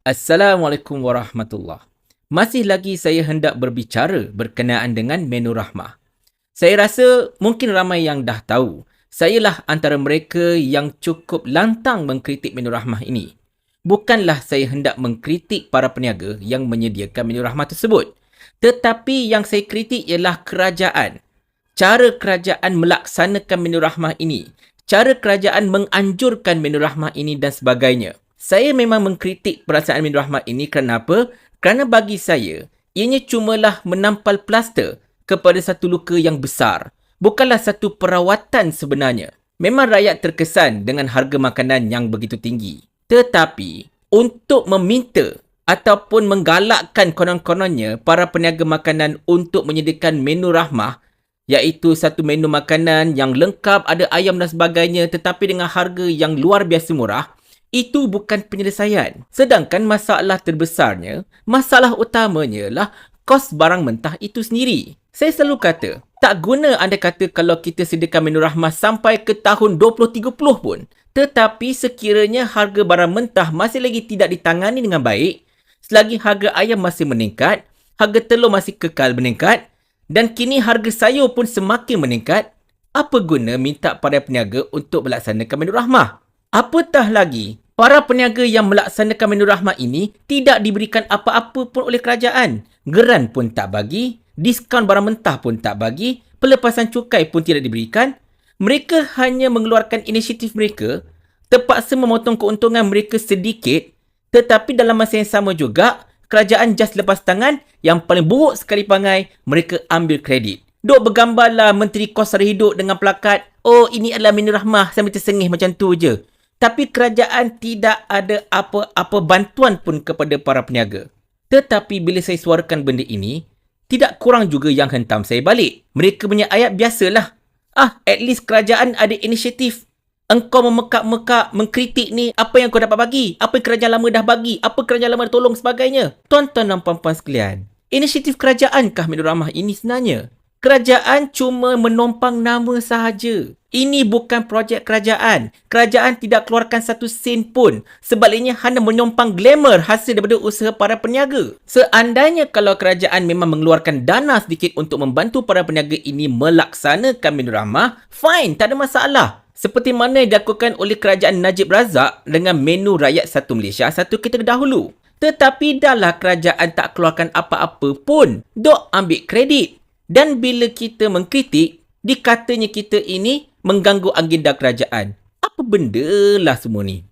Assalamualaikum warahmatullahi. Masih lagi saya hendak berbicara berkenaan dengan menu rahmah. Saya rasa mungkin ramai yang dah tahu. Sayalah antara mereka yang cukup lantang mengkritik menu rahmah ini. Bukanlah saya hendak mengkritik para peniaga yang menyediakan menu rahmah tersebut. Tetapi yang saya kritik ialah kerajaan. Cara kerajaan melaksanakan menu rahmah ini. Cara kerajaan menganjurkan menu rahmah ini dan sebagainya. Saya memang mengkritik pelaksanaan menu rahmah ini kerana apa? Kerana bagi saya, ianya cumalah menampal plaster kepada satu luka yang besar. Bukanlah satu perawatan sebenarnya. Memang rakyat terkesan dengan harga makanan yang begitu tinggi. Tetapi, untuk meminta ataupun menggalakkan konon-kononnya para peniaga makanan untuk menyediakan menu rahmah, iaitu satu menu makanan yang lengkap, ada ayam dan sebagainya tetapi dengan harga yang luar biasa murah, itu bukan penyelesaian. Sedangkan masalah terbesarnya, masalah utamanya lah kos barang mentah itu sendiri. Saya selalu kata, tak guna anda kata kalau kita sediakan menu rahmah sampai ke tahun 2030 pun. Tetapi sekiranya harga barang mentah masih lagi tidak ditangani dengan baik, selagi harga ayam masih meningkat, harga telur masih kekal meningkat, dan kini harga sayur pun semakin meningkat, apa guna minta para peniaga untuk melaksanakan menu rahmah? Apatah lagi, para peniaga yang melaksanakan menu rahmah ini tidak diberikan apa-apa pun oleh kerajaan. Geran pun tak bagi, diskaun barang mentah pun tak bagi, pelepasan cukai pun tidak diberikan. Mereka hanya mengeluarkan inisiatif mereka, terpaksa memotong keuntungan mereka sedikit, tetapi dalam masa yang sama juga, kerajaan just lepas tangan, yang paling buruk sekali pangai, mereka ambil kredit. Duk bergambarlah Menteri Kos Sara Hidup dengan plakat, oh ini adalah menu rahmah, sambil tersengih macam tu je. Tapi kerajaan tidak ada apa-apa bantuan pun kepada para peniaga. Tetapi bila saya suarakan benda ini, tidak kurang juga yang hentam saya balik. Mereka punya ayat biasalah. At least kerajaan ada inisiatif. Engkau memekak-mekak, mengkritik ni, apa yang kau dapat bagi? Apa yang kerajaan lama dah bagi? Apa kerajaan lama dah tolong sebagainya? Tuan-tuan dan puan-puan sekalian, inisiatif kerajaankah menu rahmah ini sebenarnya? Kerajaan cuma menompang nama sahaja. Ini bukan projek kerajaan. Kerajaan tidak keluarkan satu sen pun. Sebaliknya hanya menyompang glamour hasil daripada usaha para peniaga. Seandainya kalau kerajaan memang mengeluarkan dana sedikit untuk membantu para peniaga ini melaksanakan menu rahmah, fine, tak ada masalah. Seperti mana yang dilakukan oleh kerajaan Najib Razak dengan menu Rakyat Satu Malaysia Satu kita dahulu. Tetapi dahlah kerajaan tak keluarkan apa-apa pun, dok ambil kredit. Dan bila kita mengkritik, dikatanya kita ini mengganggu agenda kerajaan. Apa benda lah semua ni?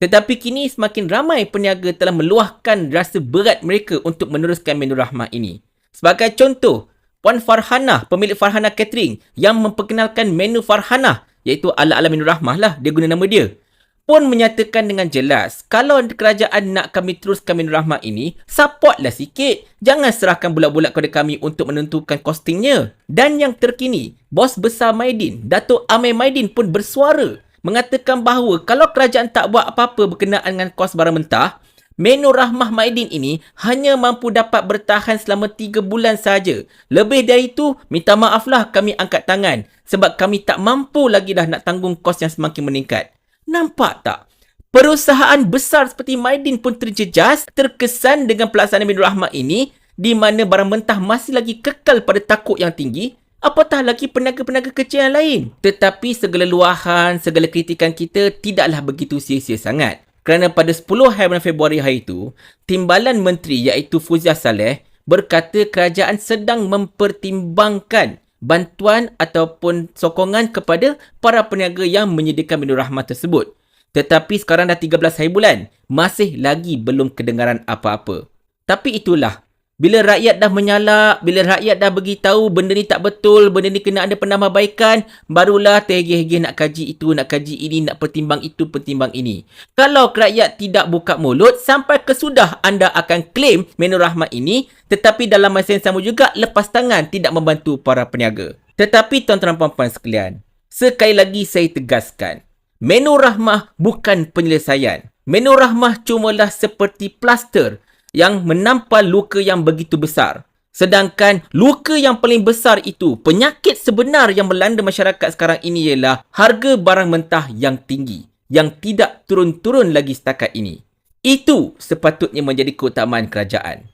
Tetapi kini semakin ramai peniaga telah meluahkan rasa berat mereka untuk meneruskan menu rahmah ini. Sebagai contoh, Puan Farhanah, pemilik Farhanah Catering yang memperkenalkan menu Farhanah, iaitu ala-ala menu rahmah lah, dia guna nama dia, pun menyatakan dengan jelas, kalau kerajaan nak kami teruskan menu rahmah ini, supportlah sikit. Jangan serahkan bulat-bulat kepada kami untuk menentukan costingnya. Dan yang terkini, bos besar Maidin, Datuk Amir Maidin pun bersuara, mengatakan bahawa kalau kerajaan tak buat apa-apa berkenaan dengan kos barang mentah, menu rahmah Maidin ini hanya mampu dapat bertahan selama 3 bulan saja. Lebih dari itu, minta maaflah kami angkat tangan sebab kami tak mampu lagi dah nak tanggung kos yang semakin meningkat. Nampak tak? Perusahaan besar seperti Maidin pun terjejas, terkesan dengan pelaksanaan menu rahmah ini di mana barang mentah masih lagi kekal pada takuk yang tinggi, apatah lagi peniaga-peniaga kecil yang lain. Tetapi segala luahan, segala kritikan kita tidaklah begitu sia-sia sangat. Kerana pada 10 hari bulan Februari hari itu, Timbalan Menteri iaitu Fuziah Saleh berkata kerajaan sedang mempertimbangkan bantuan ataupun sokongan kepada para peniaga yang menyediakan menu rahmah tersebut. Tetapi sekarang dah 13 hari bulan, masih lagi belum kedengaran apa-apa. Tapi itulah, bila rakyat dah menyalak, bila rakyat dah beritahu benda ni tak betul, benda ni kena ada penambahbaikan, barulah terhegeh-hegeh nak kaji itu, nak kaji ini, nak pertimbang itu, pertimbang ini. Kalau rakyat tidak buka mulut, sampai kesudah anda akan claim menu rahmah ini, tetapi dalam masa yang sama juga lepas tangan tidak membantu para peniaga. Tetapi tuan-tuan dan puan-puan sekalian, sekali lagi saya tegaskan, menu rahmah bukan penyelesaian. Menu rahmah cumalah seperti plaster yang menampal luka yang begitu besar. Sedangkan luka yang paling besar itu, penyakit sebenar yang melanda masyarakat sekarang ini ialah harga barang mentah yang tinggi, yang tidak turun-turun lagi setakat ini. Itu sepatutnya menjadi keutamaan kerajaan.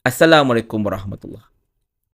Assalamualaikum warahmatullahi